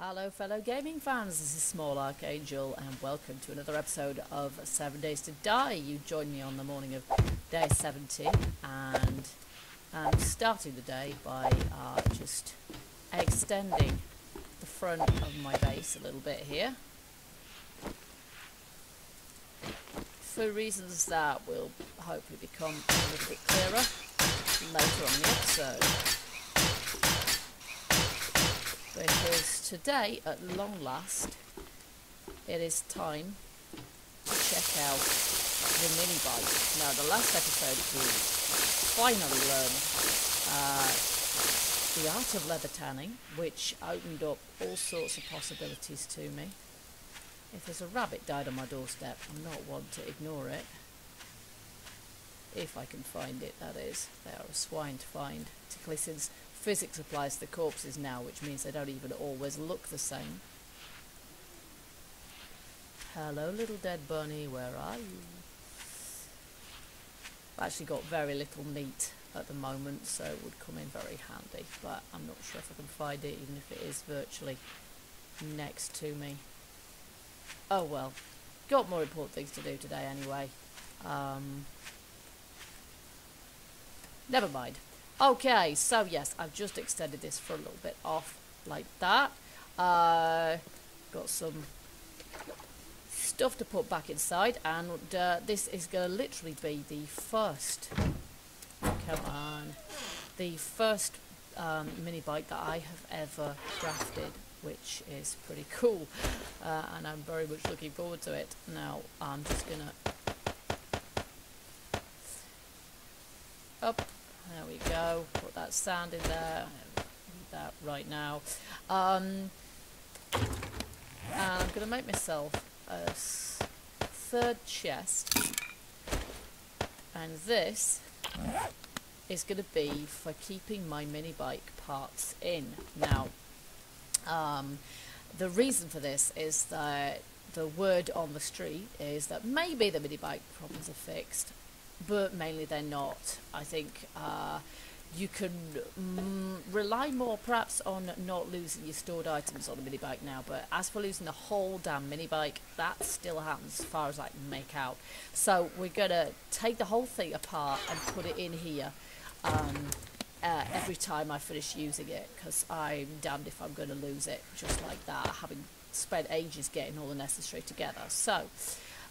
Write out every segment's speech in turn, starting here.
Hello fellow gaming fans, this is Small Archangel and welcome to another episode of 7 Days to Die. You joined me on the morning of day 70 and I'm starting the day by just extending the front of my base a little bit here for reasons that will hopefully become a little bit clearer later on in the episode. Because today, at long last, it is time to check out the Minibike. Now, the last episode we finally learned the art of leather tanning, which opened up all sorts of possibilities to me. If there's a rabbit died on my doorstep, I'm not one to ignore it. If I can find it, that is. They are a swine to find, particularly since physics applies to the corpses now, which means they don't even always look the same. Hello, little dead bunny, where are you? I've actually got very little meat at the moment, so it would come in very handy, but I'm not sure if I can find it, even if it is virtually next to me. Oh well, got more important things to do today anyway. Never mind. Okay, so yes, I've just extended this for a little bit off like that. Got some stuff to put back inside, and this is going to literally be the first, come on, the first mini bike that I have ever crafted, which is pretty cool, and I'm very much looking forward to it. Now, I'm just going to up. There we go, put that sand in there, need that right now. And I'm going to make myself a third chest, and this is going to be for keeping my mini bike parts in. Now, the reason for this is that the word on the street is that maybe the mini bike problems are fixed, but mainly they're not. I think you can rely more perhaps on not losing your stored items on a mini bike now, but as for losing the whole damn mini bike, that still happens as far as I can make out. So we're going to take the whole thing apart and put it in here every time I finish using it, because I'm damned if I'm going to lose it just like that, having spent ages getting all the necessary together. So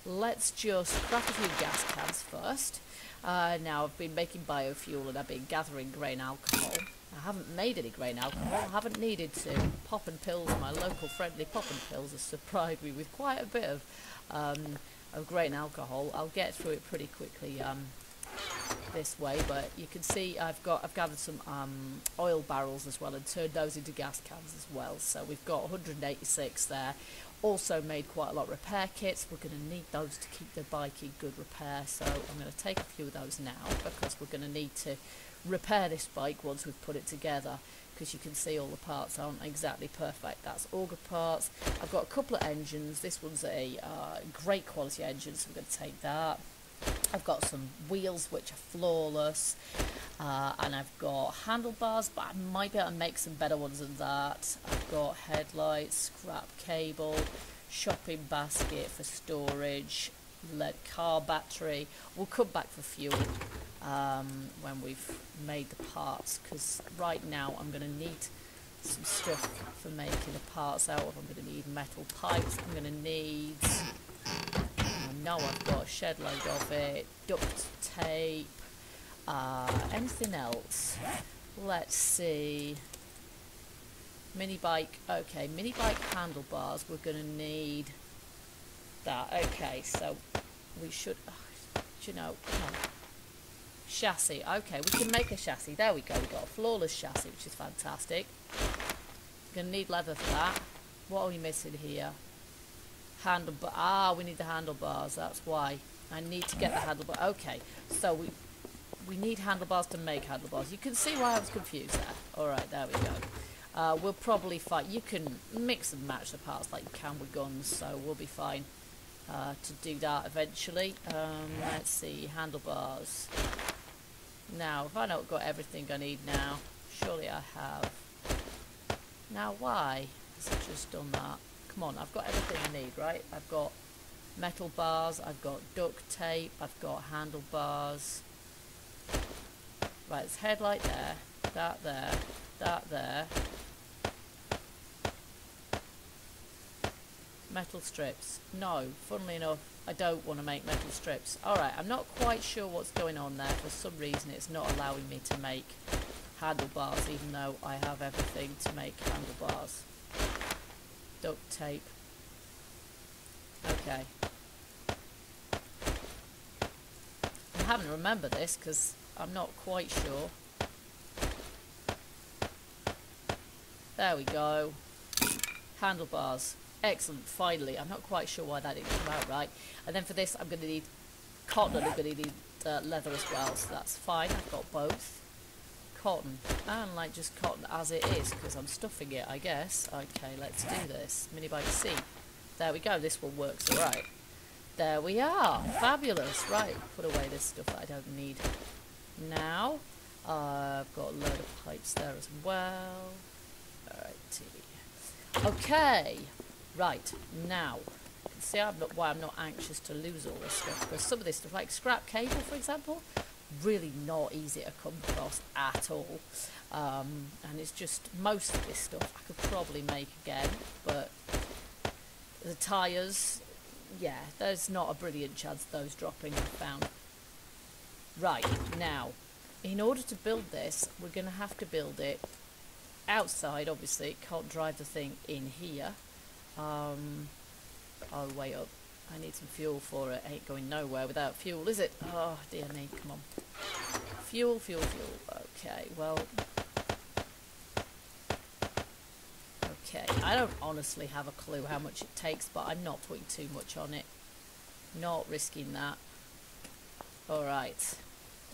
let's just craft a few gas cans first. Now I've been making biofuel and I've been gathering grain alcohol. I haven't made any grain alcohol, I haven't needed to. Pop and Pills, my local friendly Pop and Pills, has supplied me with quite a bit of grain alcohol. I'll get through it pretty quickly this way, but you can see I've gathered some oil barrels as well and turned those into gas cans as well. So we've got 186 there. Also made quite a lot of repair kits. We're going to need those to keep the bike in good repair, so I'm going to take a few of those now, because we're going to need to repair this bike once we've put it together, because you can see all the parts aren't exactly perfect. That's auger parts. I've got a couple of engines. This one's a great quality engine, so I'm going to take that. I've got some wheels which are flawless, and I've got handlebars, but I might be able to make some better ones than that. I've got headlights, scrap cable, shopping basket for storage, lead car battery. We'll come back for fuel when we've made the parts, because right now I'm going to need some stuff for making the parts out of. I'm going to need metal pipes, I'm going to need... No, I've got a shed load of it, duct tape, anything else? Let's see. Mini bike, okay, mini bike handlebars, we're going to need that. Okay, so we should, do you know, chassis, okay, we can make a chassis, there we go, we've got a flawless chassis, which is fantastic. We're going to need leather for that. What are we missing here? We need the handlebars, that's why. I need to get the handlebars. Okay, so we need handlebars to make handlebars. You can see why I was confused there. Alright, there we go. We'll probably fight. You can mix and match the parts like you can with guns, so we'll be fine to do that eventually. Let's see, handlebars. Now, if I've got everything I need now, surely I have. Now, why? Has it just done that? Come on, I've got everything I need, right? I've got metal bars, I've got duct tape, I've got handlebars. Right, it's headlight there, that there, that there. Metal strips. No, funnily enough, I don't want to make metal strips. Alright, I'm not quite sure what's going on there. For some reason it's not allowing me to make handlebars, even though I have everything to make handlebars. Duct tape. Okay. I'm having to remember this because I'm not quite sure. There we go. Handlebars. Excellent, finally. I'm not quite sure why that didn't come out right. And then for this, I'm going to need cotton and I'm going to need leather as well, so that's fine. I've got both. Cotton. And like just cotton as it is, because I'm stuffing it, I guess. Okay, let's do this. Minibike C. There we go. This one works alright. There we are. Fabulous. Right, put away this stuff that I don't need now. I've got a load of pipes there as well. Alrighty. Okay. Right, now, you can see why I'm not anxious to lose all this stuff, because some of this stuff, like scrap cable, for example, really not easy to come across at all. And it's just, most of this stuff I could probably make again, but the tyres, yeah, there's not a brilliant chance of those dropping, I found. Right, now, in order to build this, we're going to have to build it outside, obviously. Can't drive the thing in here. Oh, way up. I need some fuel for it. Ain't going nowhere without fuel, is it? Oh, dear me. Come on. Fuel, fuel, fuel. Okay, well. Okay. I don't honestly have a clue how much it takes, but I'm not putting too much on it. Not risking that. Alright.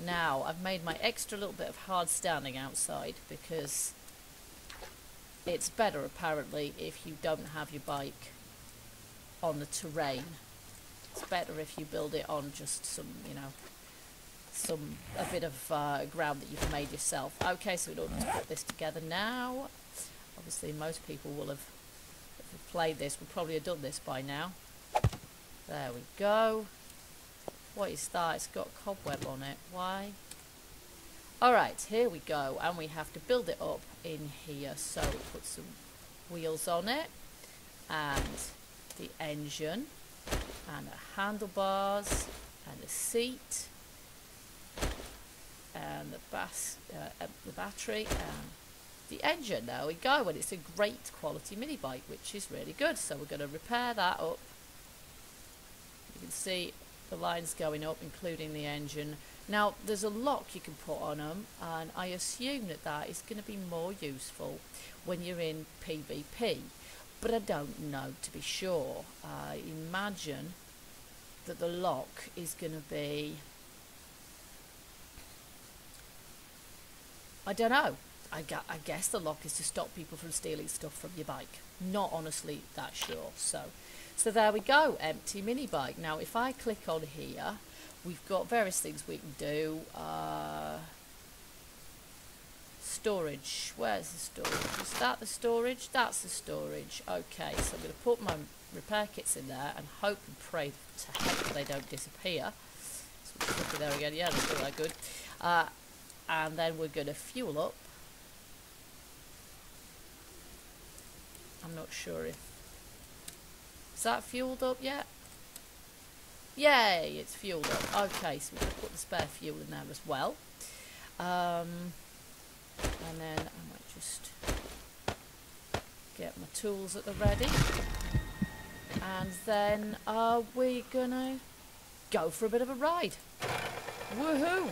Now, I've made my extra little bit of hard standing outside because it's better, apparently, if you don't have your bike on the terrain. It's better if you build it on just some, you know, a bit of ground that you've made yourself. Okay, so in order to put this together now, obviously most people will have, if they've played this, will probably have done this by now. There we go. What is that? It's got cobweb on it. Why? Alright, here we go, and we have to build it up in here. So put some wheels on it, and the engine, and the handlebars, and the seat, and the battery, and the engine. There we go, and it's a great quality mini bike, which is really good. So we're going to repair that up. You can see the lines going up, including the engine. Now, there's a lock you can put on them, and I assume that that is going to be more useful when you're in PvP, but I don't know to be sure. I imagine that the lock is going to be, I don't know, I guess the lock is to stop people from stealing stuff from your bike. Not honestly that sure. So there we go, empty mini bike. Now, if I click on here, we've got various things we can do. Storage. Where's the storage? Is that the storage? That's the storage. Okay, so I'm going to put my repair kits in there and hope and pray to heck that they don't disappear. So we'll put it there again. Yeah, that's all right, good. And then we're going to fuel up. I'm not sure if... Is that fueled up yet? Yay, it's fueled up. Okay, so we're going to put the spare fuel in there as well. And then I might just get my tools at the ready. And then we're going to go for a bit of a ride. Woohoo!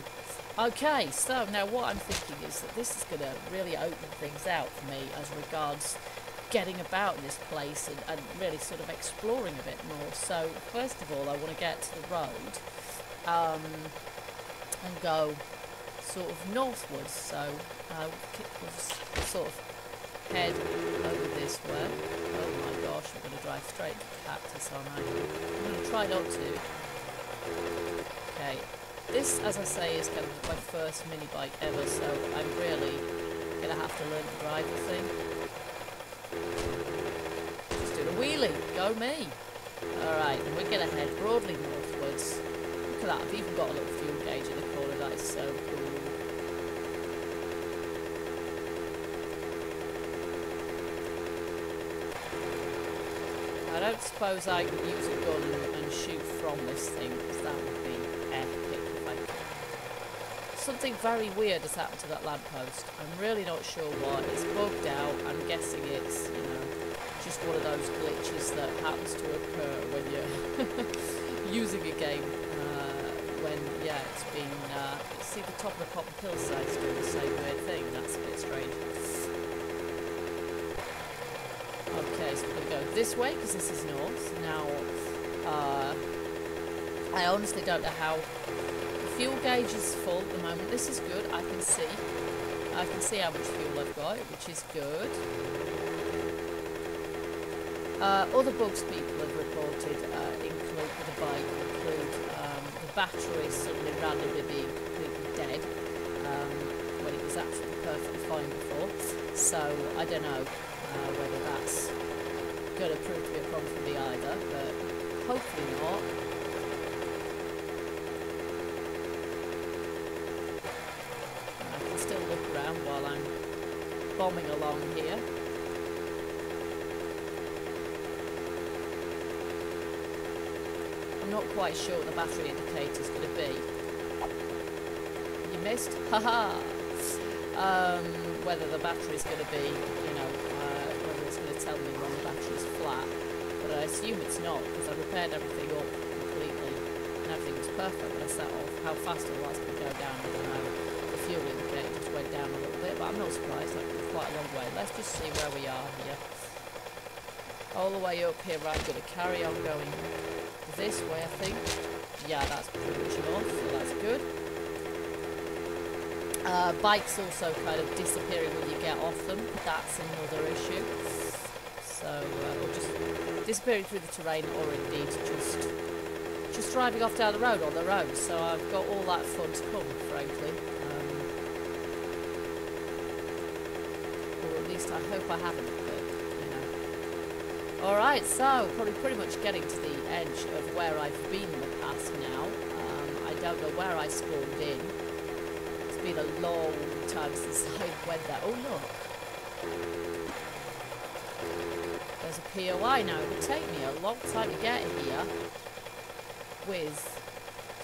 Okay, so now what I'm thinking is that this is going to really open things out for me as regards getting about in this place and really sort of exploring a bit more. So first of all, I want to get to the road and go sort of northwards. So we'll sort of head over this way. Oh my gosh, I'm going to drive straight to the cactus, aren't I? I'm going to try not to. Okay, this, as I say, is kind of my first mini bike ever, so I'm really going to have to learn to drive the thing. Really? Go me. Alright, we're going to head broadly northwards. Look at that, I've even got a little fuel gauge in the corner. That is so cool. I don't suppose I could use a gun and shoot from this thing, because that would be epic if I could. Something very weird has happened to that lamppost. I'm really not sure what. It's bugged out. I'm guessing it's, you know, just one of those glitches that happens to occur when you're using a game. When, yeah, it's been, see the top of the pop hillside's doing the same weird thing. That's a bit strange. Okay, so we're going to go this way because this is north. Now, I honestly don't know how. The fuel gauge is full at the moment. This is good. I can see how much fuel I've got, which is good. Other bugs people have reported include with the bike include the battery suddenly randomly being completely dead when it was absolutely perfectly fine before. So I don't know whether that's going to prove to be a problem for me either, but hopefully not. I can still look around while I'm bombing along here. I'm not quite sure what the battery indicator's going to be. You missed? Haha! Whether the battery's going to be, you know, whether it's going to tell me when the battery's flat. But I assume it's not, because I repaired everything up completely and everything was perfect when I set off. How fast it was going to go down, I don't know. The fuel indicator just went down a little bit, but I'm not surprised. That was quite a long way. Let's just see where we are here. All the way up here, right, I'm going to carry on going this way, I think. Yeah, that's pretty much north, so that's good. Bikes also kind of disappearing when you get off them. That's another issue. So, or just disappearing through the terrain, or indeed just driving off down the road on their own. So I've got all that fun to come, frankly. Or at least I hope I haven't. But you know. All right, so probably pretty much getting to the edge of where I've been in the past now. I don't know where I spawned in. Been a long time since I went there. Oh look, there's a POI now. It would take me a long time to get here with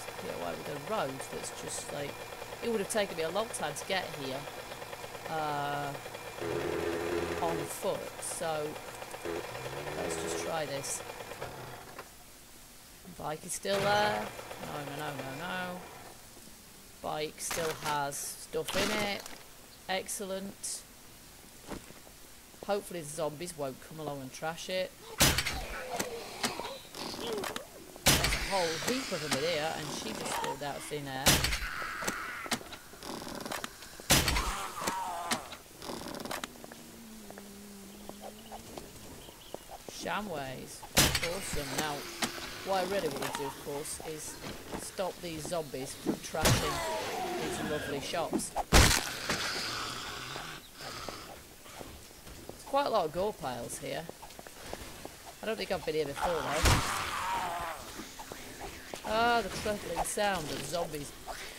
a POI with a road that's just like, it would have taken me a long time to get here on foot. So let's just try this. Bike is still there. No. Bike still has stuff in it. Excellent. Hopefully the zombies won't come along and trash it. There's a whole heap of them in here, and she just spilled out of thin air. Shamways. Awesome. Now, what I really want to do, of course, is stop these zombies from trashing these lovely shops. There's quite a lot of gore piles here. I don't think I've been here before, though. Ah, the crackling sound of zombies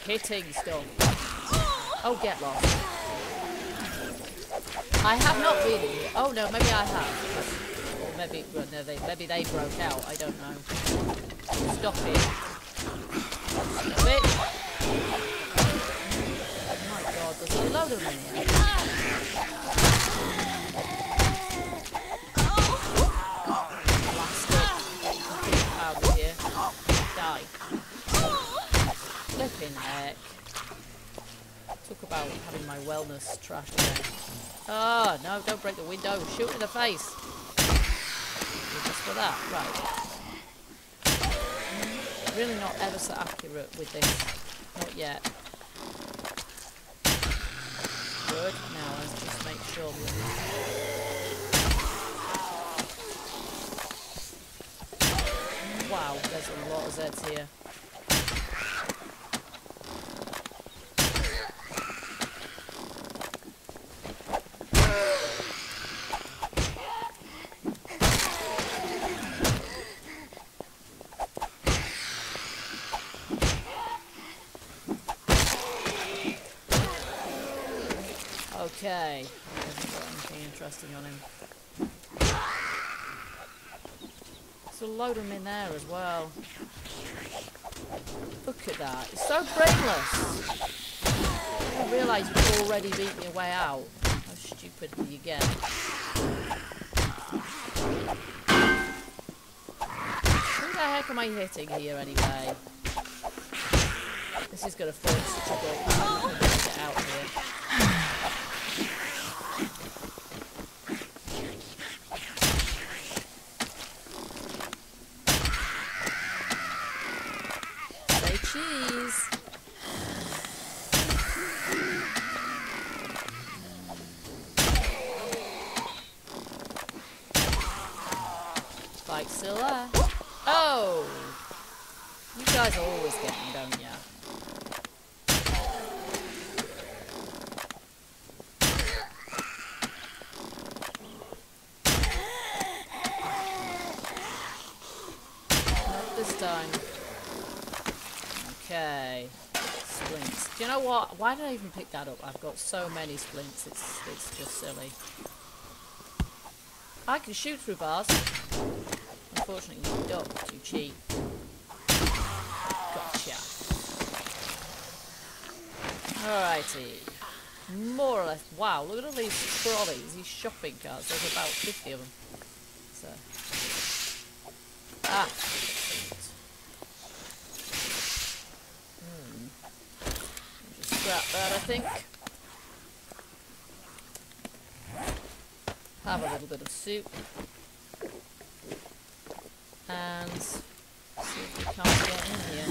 hitting stuff. Oh, get lost. I have not been here. Oh, no, maybe I have. Maybe, well, no, maybe they broke out, I don't know. Stop it. Stop it. Oh my god, there's a load of them in here. Blast it. Get out of here. Die. Flipping heck. Talk about having my wellness trashed again. Oh, no, don't break the window. Shoot in the face. Just for that, right. Really not ever so accurate with this. Not yet. Good. Now let's just make sure wow, there's a lot of Zeds here. Okay, hasn't got anything interesting on him. So load him in there as well. Look at that, it's so brainless. I didn't realise you'd already beat me way out. How stupid do you get? Who the heck am I hitting here anyway? This is going to form such a great time to get out here. Say cheese! Bike's still there. Oh! You guys always get me, don't ya? This time. Okay. Splints. Do you know what? Why did I even pick that up? I've got so many splints, it's just silly. I can shoot through bars. Unfortunately, you duck, you cheat. Gotcha. Alrighty. More or less. Wow, look at all these trolleys, these shopping carts. There's about 50 of them. So. Ah. Just scrap that, I think. Have a little bit of soup. And see if we can't get in here.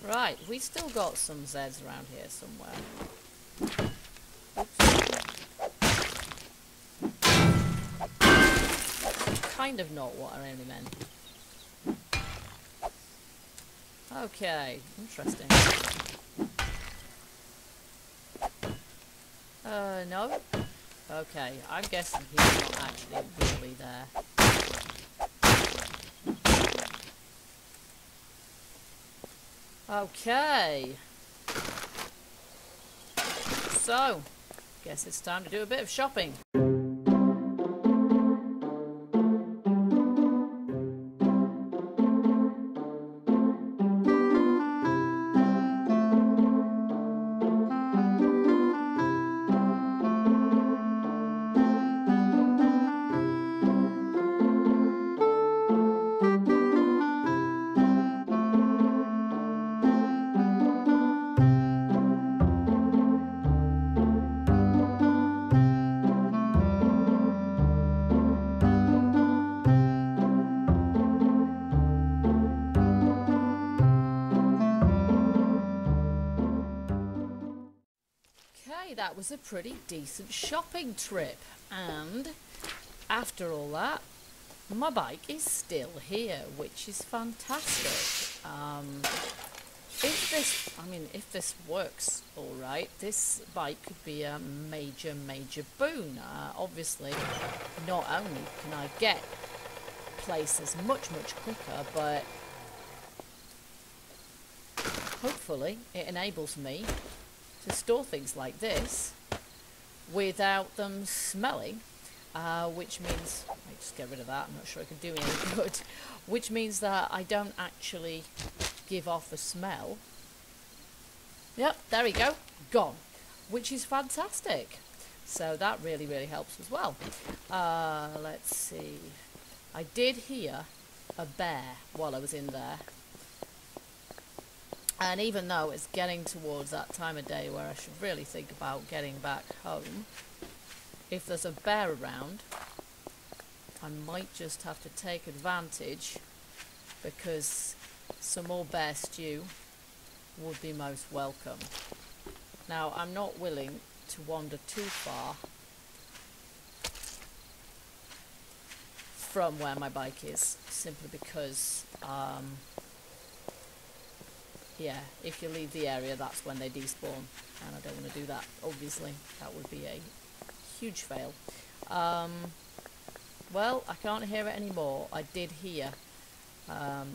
Right, we still got some Zeds around here somewhere. Kind of not what I really meant. Okay, interesting. No? Okay, I'm guessing he's not actually really there. Okay. So, guess it's time to do a bit of shopping. That was a pretty decent shopping trip, and after all that, my bike is still here, which is fantastic. If this works all right, this bike could be a major boon. Obviously, not only can I get places much quicker, but hopefully it enables me to store things like this without them smelling, which means, let me just get rid of that, I'm not sure I can do any good, which means that I don't actually give off a smell. Yep, there we go, gone, which is fantastic. So that really helps as well. Let's see, I did hear a bear while I was in there. And even though it's getting towards that time of day where I should really think about getting back home, if there's a bear around, I might just have to take advantage, because some more bear stew would be most welcome. Now, I'm not willing to wander too far from where my bike is, simply because yeah, if you leave the area, that's when they despawn, and I don't want to do that, obviously. That would be a huge fail. Well, I can't hear it anymore. I did hear a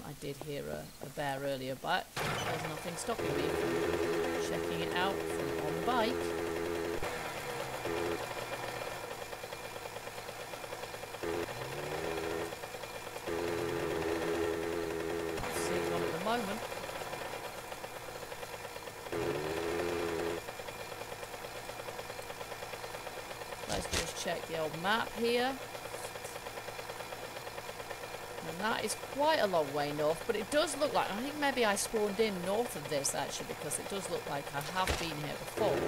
bear earlier, but there's nothing stopping me from checking it out from on the bike. See one at the moment. Let's just check the old map here. And that is quite a long way north, but it does look like, I think maybe I spawned in north of this actually, because it does look like I have been here before.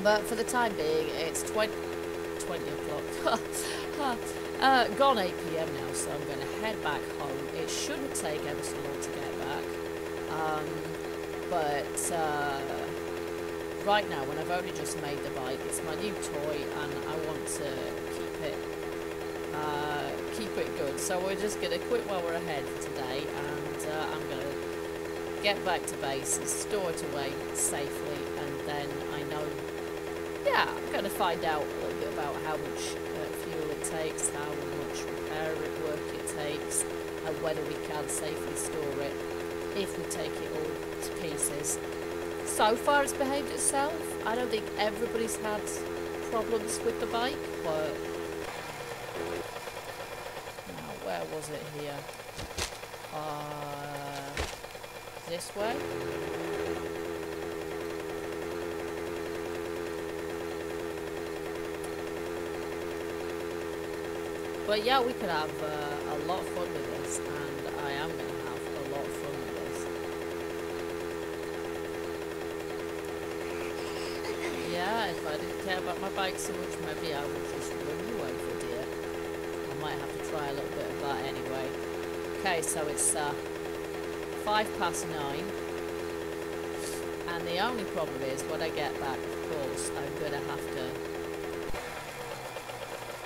But for the time being, it's 20 o'clock. Gone 8 PM now, so I'm going to head back home. It shouldn't take ever so long to get back. Right now, when I've only just made the bike, it's my new toy, and I want to keep it good. So we're just going to quit while we're ahead for today, and I'm going to get back to base and store it away safely, and then I know, yeah, I'm going to find out a little bit about how much fuel it takes, how much repair work it takes, and whether we can safely store it if we take it all to pieces. So far it's behaved itself. I don't think everybody's had problems with the bike, but now where was it here? This way? But yeah, we could have a lot of fun with this, and I am going to have a lot of fun with this. Yeah, if I didn't care about my bike so much, maybe I would just run you over, dear. I might have to try a little bit of that anyway. Okay, so it's 9:05, and the only problem is when I get back, of course, I'm going to have to...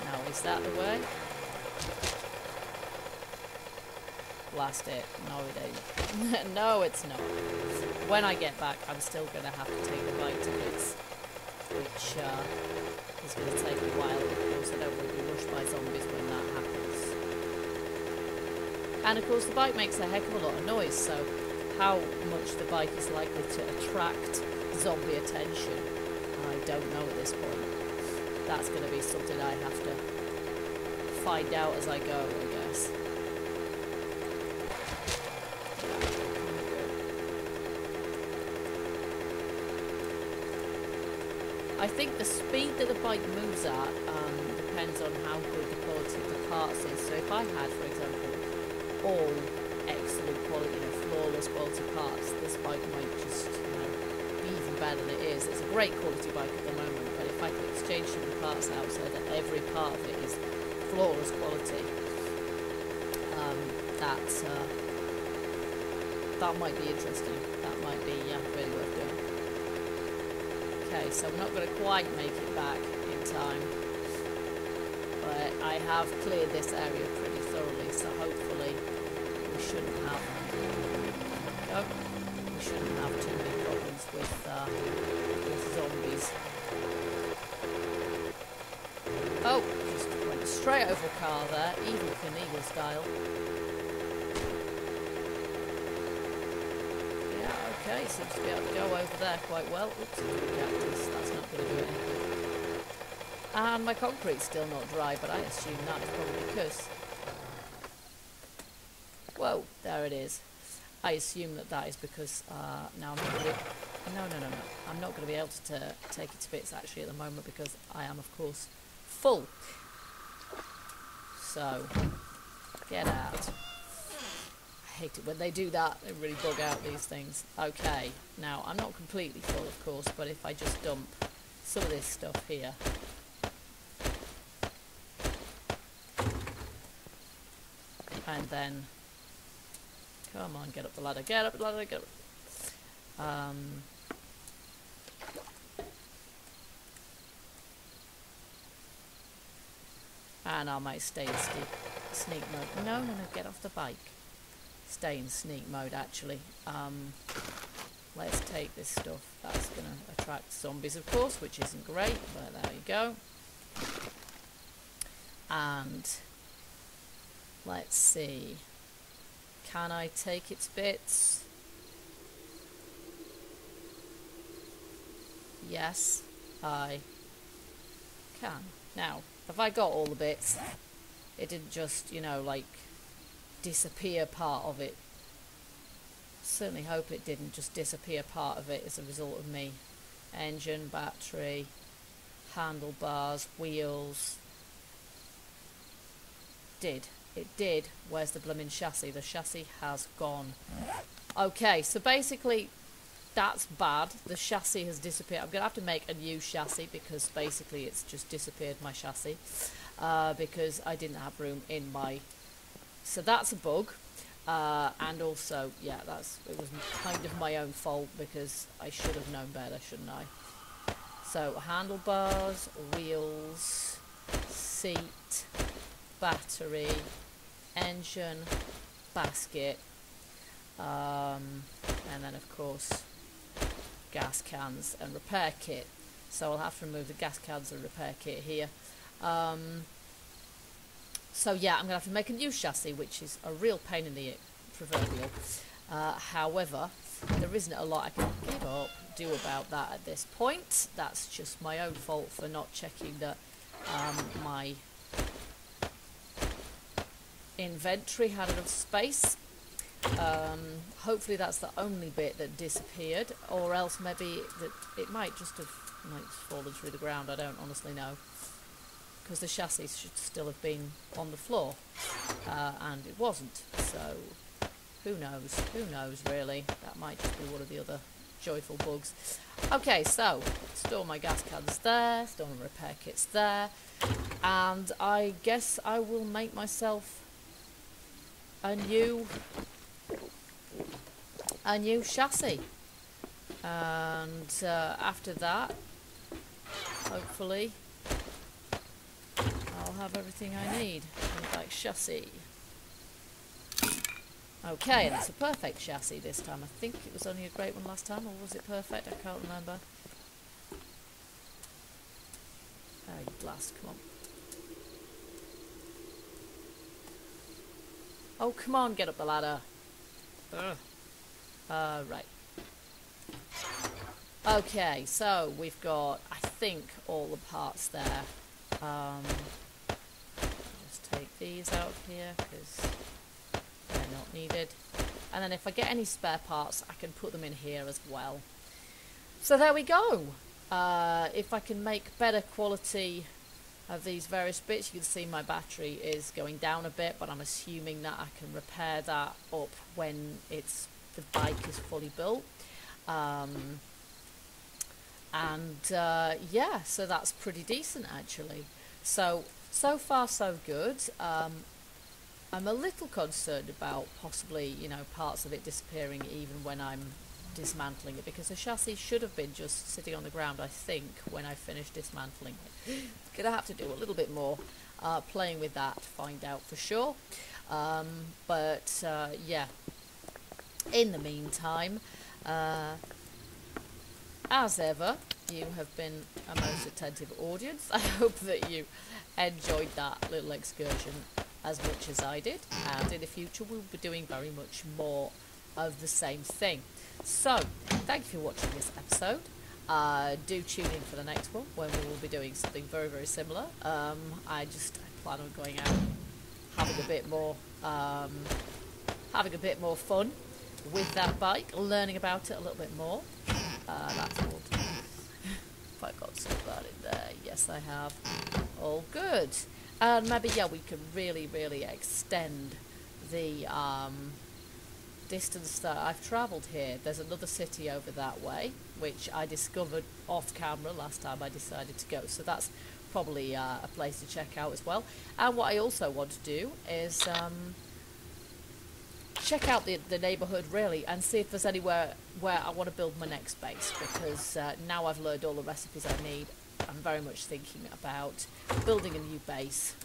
Now, is that the way? Blast it. No, it ain't. No, it's not. When I get back, I'm still going to have to take the bike to bits, which is going to take a while. Of course, I don't want to be rushed by zombies when that happens. And of course, the bike makes a heck of a lot of noise, so how much the bike is likely to attract zombie attention, I don't know at this point. That's going to be something I have to find out as I go, I guess. I think the speed that the bike moves at depends on how good the quality of the parts is. So if I had, for example, all excellent quality, flawless quality parts, this bike might just, be even better than it is. It's a great quality bike at the moment, but if I could exchange some of the parts out so that every part of it is flawless quality, that might be interesting. That might be really worth doing. Okay, so I'm not going to quite make it back in time, but I have cleared this area pretty thoroughly, so hopefully we shouldn't have too many problems with zombies. Oh, just went straight over a car there, Evil Knievel style. Okay, seems to be able to go over there quite well. Oops, that's not going to do anything. And my concrete's still not dry, but I assume that is probably because... Whoa, there it is. I assume that is because now I'm not going to... No. I'm not going to be able to take it to bits actually at the moment because I am, of course, full. So, get out. I hate it when they do that. They really bug out these things. Okay, now I'm not completely full, of course, but if I just dump some of this stuff here. And then, come on, get up the ladder, get up the ladder, get up. And I might stay in sneak mode. No, get off the bike. stay in sneak mode actually. Let's take this stuff. That's going to attract zombies, of course, which isn't great, but there you go. And let's see. Can I take its bits? Yes, I can. Now, have I got all the bits? It didn't just, you know, like, disappear part of it. Certainly hope it didn't just disappear part of it as a result of me. Engine, battery, handlebars, wheels. It did. Where's the blooming chassis? The chassis has gone. Okay, so basically that's bad. The chassis has disappeared. I'm going to have to make a new chassis because basically it's just disappeared, my chassis. Because I didn't have room in my... So that's a bug. And also, yeah, it was kind of my own fault because I should have known better, shouldn't I? So, handlebars, wheels, seat, battery, engine, basket, and then of course gas cans and repair kit. So I'll have to remove the gas cans and repair kit here. So yeah, I'm going to have to make a new chassis, which is a real pain in the proverbial. However, there isn't a lot I can do about that at this point. That's just my own fault for not checking that my inventory had enough space. Hopefully that's the only bit that disappeared, or else maybe that it might just have fallen through the ground. I don't honestly know, because the chassis should still have been on the floor, and it wasn't. So who knows really. That might just be one of the other joyful bugs. Okay, so store my gas cans there, store my repair kits there, and I guess I will make myself a new chassis, and after that hopefully I'll have everything I need. Minibike chassis. Okay, and it's a perfect chassis this time. I think it was only a great one last time, or was it perfect? I can't remember. Oh, you blast, come on. Oh, come on, get up the ladder. Ugh. Right. Okay, so we've got, I think, all the parts there. Just take these out of here, because they're not needed. And then if I get any spare parts, I can put them in here as well. So there we go. If I can make better quality of these various bits, you can see my battery is going down a bit, but I'm assuming that I can repair that up when the bike is fully built. Yeah, so that's pretty decent actually. So far so good. I'm a little concerned about possibly, you know, parts of it disappearing even when I'm dismantling it, because the chassis should have been just sitting on the ground, I think, when I finished dismantling it. Gonna have to do a little bit more playing with that to find out for sure. Yeah, in the meantime, as ever, you have been a most attentive audience. I hope that you enjoyed that little excursion as much as I did, and in the future we'll be doing very much more of the same thing. So, thank you for watching this episode. Do tune in for the next one, when we will be doing something very, very similar. I plan on going out, having a bit more fun with that bike, learning about it a little bit more. That's all. If I got stuff that in there, yes I have. All good. And maybe, yeah, we can really, really extend the distance that I've travelled here. There's another city over that way, which I discovered off camera last time I decided to go. So that's probably a place to check out as well. And what I also want to do is check out the neighbourhood really, and see if there's anywhere where I want to build my next base, because now I've learned all the recipes I need, I'm very much thinking about building a new base.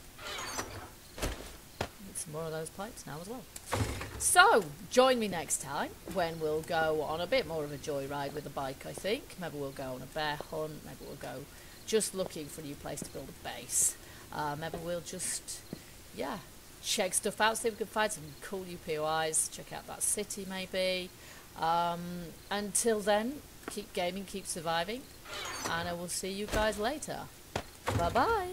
Need some more of those pipes now as well. So, join me next time when we'll go on a bit more of a joyride with a bike, I think. Maybe we'll go on a bear hunt, maybe we'll go just looking for a new place to build a base. Maybe we'll just, yeah, check stuff out, see if we can find some cool UPOIs, check out that city maybe. Until then, keep gaming, keep surviving, and I will see you guys later. Bye-bye.